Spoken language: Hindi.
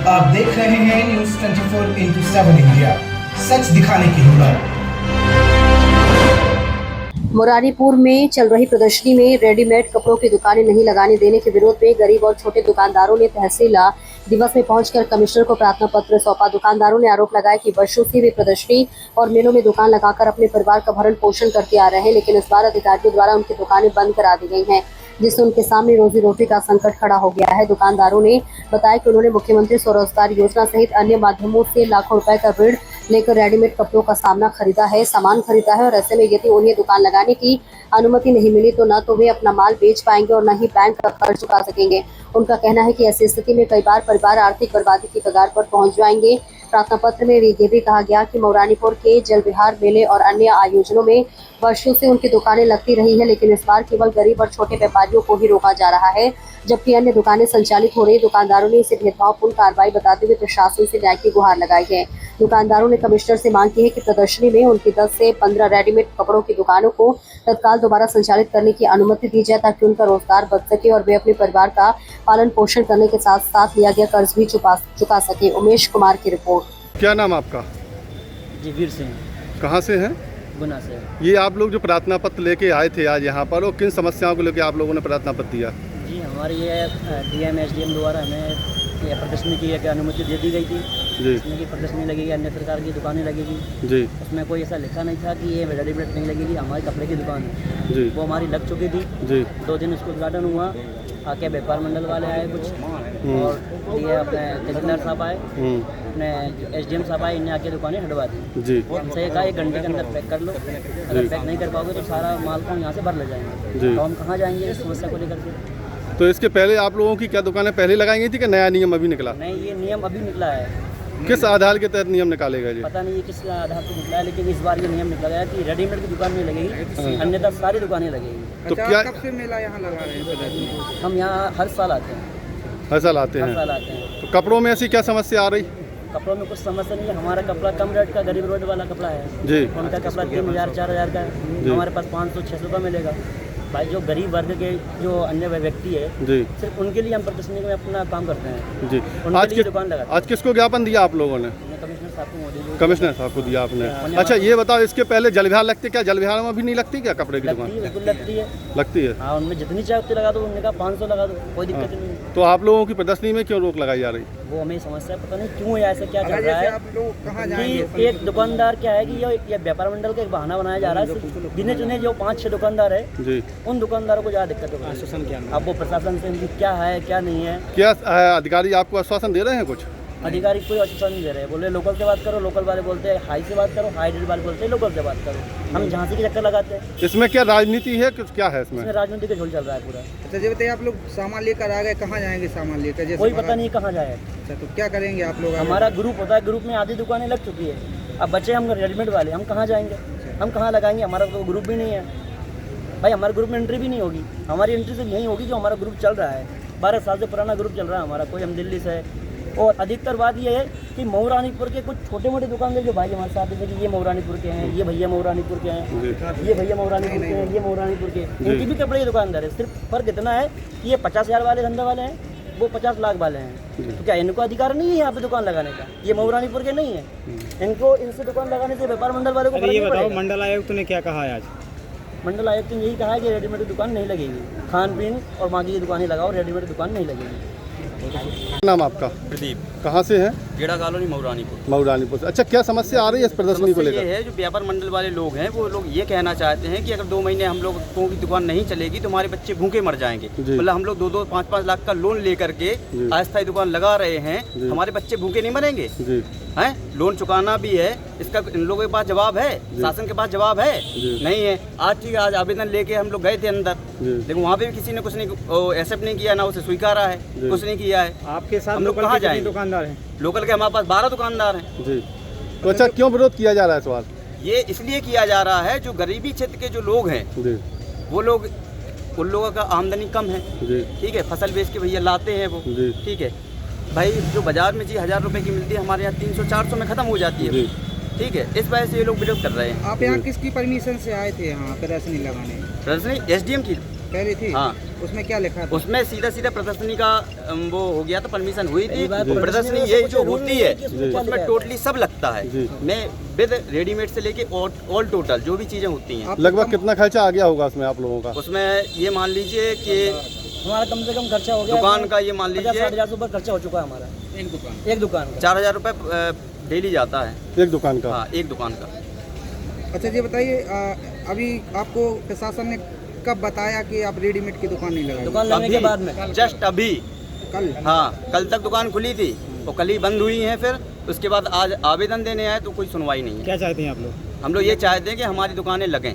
आप देख रहे हैं न्यूज़ 24x7 इंडिया, सच दिखाने की हिम्मत। मुरारीपुर में चल रही प्रदर्शनी में रेडीमेड कपड़ों की दुकानें नहीं लगाने देने के विरोध में गरीब और छोटे दुकानदारों ने तहसील दिवस में पहुंचकर कमिश्नर को प्रार्थना पत्र सौंपा। दुकानदारों ने आरोप लगाया कि वर्षों से वे प्रदर्शनी और मेलों में दुकान लगाकर अपने परिवार का भरण पोषण करते आ रहे हैं, लेकिन इस बार अधिकारियों द्वारा उनकी दुकानें बंद करा दी गई हैं, जिससे उनके सामने रोजी रोटी का संकट खड़ा हो गया है। दुकानदारों ने बताया कि उन्होंने मुख्यमंत्री स्वरोजगार योजना सहित अन्य माध्यमों से लाखों रुपए का ऋण लेकर रेडीमेड कपड़ों का सामान खरीदा है और ऐसे में यदि उन्हें दुकान लगाने की अनुमति नहीं मिली तो न तो वे अपना माल बेच पाएंगे और न ही बैंक का कर्ज चुका सकेंगे। उनका कहना है कि ऐसी स्थिति में कई बार परिवार आर्थिक बर्बादी की कगार पर पहुंच जाएंगे। प्रार्थना पत्र में ये भी कहा गया कि मुरारीपुर के जल विहार मेले और अन्य आयोजनों में वर्षों से उनकी दुकानें लगती रही है, लेकिन इस बार केवल गरीब और छोटे व्यापारियों को ही रोका जा रहा है, जबकि अन्य दुकानें संचालित हो रही। दुकानदारों ने इसे भेदभावपूर्ण कार्रवाई बताते हुए प्रशासन से न्याय की गुहार लगाई है। दुकानदारों ने कमिश्नर से मांग की है कि प्रदर्शनी में उनकी 10 से 15 रेडीमेड कपड़ों की दुकानों को तत्काल दोबारा संचालित करने की अनुमति दी जाए, ताकि उनका रोजगार बढ़ सके और वे अपने परिवार का पालन पोषण करने के साथ साथ लिया गया कर्ज भी चुका सके। उमेश कुमार की रिपोर्ट। क्या नाम आपका? जी वीर सिंह। कहाँ से हैं? गुना से। ये आप लोग जो प्रार्थना पत्र लेके आए थे आज यहाँ पर, और किन समस्याओं को लेकर आप लोगों ने प्रार्थना पत्र दिया? जी हमारी ये डीएम एसडीएम द्वारा हमें ये प्रदर्शनी की एक अनुमति दे दी गई थी, जिसमें कि प्रदर्शनी लगेगी, अन्य प्रकार की दुकानें लगेगी जी। उसमें कोई ऐसा लिखा नहीं था कि ये रेडीमेड नहीं लगेगी, हमारी कपड़े की दुकान है जी। वो हमारी लग चुकी थी जी। 2 दिन उसको उद्घाटन हुआ, आके व्यापार मंडल वाले आए कुछ और ये अपने तहसीलदार साहब आए, अपने एसडीएम साहब आए, इन्हें आके दुकानें हटवा दी जी। हमसे कहा 1 घंटे के अंदर पैक कर लो, अगर पैक नहीं कर पाओगे तो सारा माल को यहाँ से भर ले जाएंगे, तो हम कहाँ जाएंगे इस समस्या को लेकर के। तो इसके पहले आप लोगों की क्या दुकानें पहले लगाई गई थी कि नया नियम अभी निकला? नहीं, ये नियम अभी निकला है। किस आधार के तहत नियम निकालेगा जी? पता नहीं ये किस आधार पर निकला है, लेकिन इस बार ये नियम निकला गया कि रेडीमेड की दुकान नहीं लगेगी, अन्यथा सारी दुकानें लगेगी। तो क्या कब से मेला यहाँ लगा रहे हैं? हम यहाँ हर साल आते हैं। हर साल आते हैं? तो कपड़ों में ऐसी क्या समस्या आ रही? कपड़ों में कुछ समस्या नहीं है, हमारा कपड़ा कम रेट का गरीब रोड वाला कपड़ा है जी। उनका कपड़ा 3000 4000 का है, हमारे पास 500-600 का मिलेगा। भाई जो गरीब वर्ग के जो अन्य व्यक्ति है जी, सिर्फ उनके लिए हम प्रदर्शनी में अपना काम करते हैं जी। आज किसको ज्ञापन दिया आप लोगों ने? कमिश्नर साहब को। कमिश्नर साहब को दिया आपने? अच्छा ये बताओ, इसके पहले जल विहार लगती, क्या जल विहार में भी नहीं लगती क्या कपड़े की दुकान? बिल्कुल लगती है। लगती है हाँ, उनमें जितनी चाहे उतनी लगा दो, उन्होंने कहा 500 लगा दो, कोई दिक्कत नहीं। तो आप लोगों की प्रदर्शनी में क्यों रोक लगाई जा रही? वो हमें समस्या पता नहीं क्यों है, ऐसा क्या चल रहा है कि एक दुकानदार क्या है कि ये व्यापार मंडल का एक बहाना बनाया जा रहा है, गिने चुने जो 5-6 दुकानदार है जी, उन दुकानदारों को ज़्यादा दिक्कत हो रही है। अब वो प्रशासन से इनकी क्या है क्या नहीं है, क्या अधिकारी आपको आश्वासन दे रहे हैं? कुछ अधिकारी कोई आश्वासन नहीं दे रहे, बोले लोकल से बात करो, लोकल वाले बोलते हैं हाई से बात करो, हाई रेट वाले बोलते हैं लोकल से बात करो, हम झांसी के चक्कर लगाते हैं। इसमें क्या राजनीति है, कुछ क्या है इसमें? राजनीति का झोल चल रहा है पूरा। अच्छा जी बताइए, आप लोग सामान लेकर आ गए, कहाँ जाएंगे सामान लेकर? कोई पता नहीं कहाँ जाए। अच्छा तो क्या करेंगे आप लोग? हमारा ग्रुप होता है, ग्रुप में आधी दुकानें लग चुकी है, अब बच्चे हम रेडीमेड वाले, हम कहाँ जाएंगे, हम कहाँ लगाएंगे? हमारा तो ग्रुप भी नहीं है भाई, हमारे ग्रुप में एंट्री भी नहीं होगी, हमारी एंट्री सिर्फ यही होगी जो हमारा ग्रुप चल रहा है, 12 साल से पुराना ग्रुप चल रहा है हमारा, कोई हम दिल्ली से है। और अधिकतर बात ये है कि मऊरानीपुर के कुछ छोटे मोटे दुकानदार जो भाई हमारे साथ हैं कि ये मऊरानीपुर के हैं, ये भैया मऊरानीपुर के हैं, ये भैया मऊरानीपुर के हैं, ये मऊरानीपुर के, इनकी भी कपड़े की दुकानदार है। सिर्फ फर्क इतना है कि ये 50,000 वाले धंधे वाले हैं, वो 50 लाख वाले हैं। तो क्या इनको अधिकार नहीं है यहाँ पे दुकान लगाने का? ये मऊरानीपुर के नहीं है, इनको इनसे दुकान लगाने से व्यापार मंडल वाले को ये बताओ, मंडल आयुक्त ने क्या कहा है आज? मंडल आयुक्त ने यही कहा है कि रेडीमेड की दुकान नहीं लगेगी, खान पीन और बाकी की दुकानें लगाओ, रेडीमेड दुकान नहीं लगेगी। नाम आपका? प्रदीप। कहाँ से हैं? गेड़ा कॉलोनी मऊरानीपुर। मऊरानीपुर। अच्छा क्या समस्या आ रही है इस प्रदर्शनी को लेकर? ये है जो व्यापार मंडल वाले लोग हैं, वो लोग ये कहना चाहते हैं कि अगर 2 महीने हम लोगों की दुकान नहीं चलेगी तो हमारे बच्चे भूखे मर जाएंगे। मतलब हम लोग 2-2, 5-5 लाख का लोन लेकर के अस्थायी दुकान लगा रहे हैं, हमारे बच्चे भूखे नहीं मरेंगे हैं? लोन चुकाना भी है, इसका इन लोगों के पास जवाब है, शासन के पास जवाब है नहीं है। आज आवेदन लेके हम लोग गए थे अंदर, लेकिन वहाँ पे भी किसी ने कुछ नहीं एक्सेप्ट नहीं किया, ना उसे स्वीकारा है, कुछ नहीं किया है। आपके साथ हम लोग कहाँ जाएंगे? दुकानदार हैं लोकल के हमारे पास 12 दुकानदार हैं जी। तो अच्छा क्यों विरोध किया जा रहा है सवाल? ये इसलिए किया जा रहा है, जो गरीबी क्षेत्र के जो लोग हैं वो लोग, उन लोगों का आमदनी कम है, ठीक है, फसल बेच के भैया लाते हैं वो, ठीक है भाई, जो बाजार में 1000 रुपए की मिलती है हमारे यहाँ 300-400 में खत्म हो जाती है, ठीक है। इस वजह से ये लोग विरोध कर रहे हैं। आप यहाँ किसकी परमिशन से आए थे यहाँ प्रदर्शनी लगाने? प्रदर्शनी एसडीएम की पहले थी? हाँ। उसमें क्या लिखा था? उसमें सीधा सीधा प्रदर्शनी का वो हो गया था, परमिशन हुई थी। यही बात वो है, प्रदर्शनी प्रदर्शनी ये में जो कुछ रूल होती नहीं है है कि उसमें क्या उसमें लिखा है। टोटली सब लगता है। जी। मैं विद रेडीमेड से लेके ऑल टोटल जो भी चीज़ें होती हैं आप लगभग कितना खर्चा आ गया होगा उसमें आप लोगों का? उसमें ये मान लीजिए कि हमारा कम से कम खर्चा हो गया दुकान का ये मान 50-60 लीजिए हज़ार रुपये खर्चा हो चुका है हमारा एक दुकान का। 4,000 रुपये डेली जाता है। एक दुकान का? हाँ, एक दुकान का। अच्छा ये बताइए, अभी आपको प्रशासन ने कब बताया कि आप रेडीमेड की दुकान नहीं लगाएंगे? दुकान लगने के बाद में जस्ट अभी, कल? हाँ, कल तक दुकान खुली थी तो कल ही बंद हुई है। फिर उसके बाद आज आवेदन देने आए तो कोई सुनवाई नहीं है। क्या चाहते हैं आप लोग? हम लोग ये चाहते हैं कि हमारी दुकानें लगें।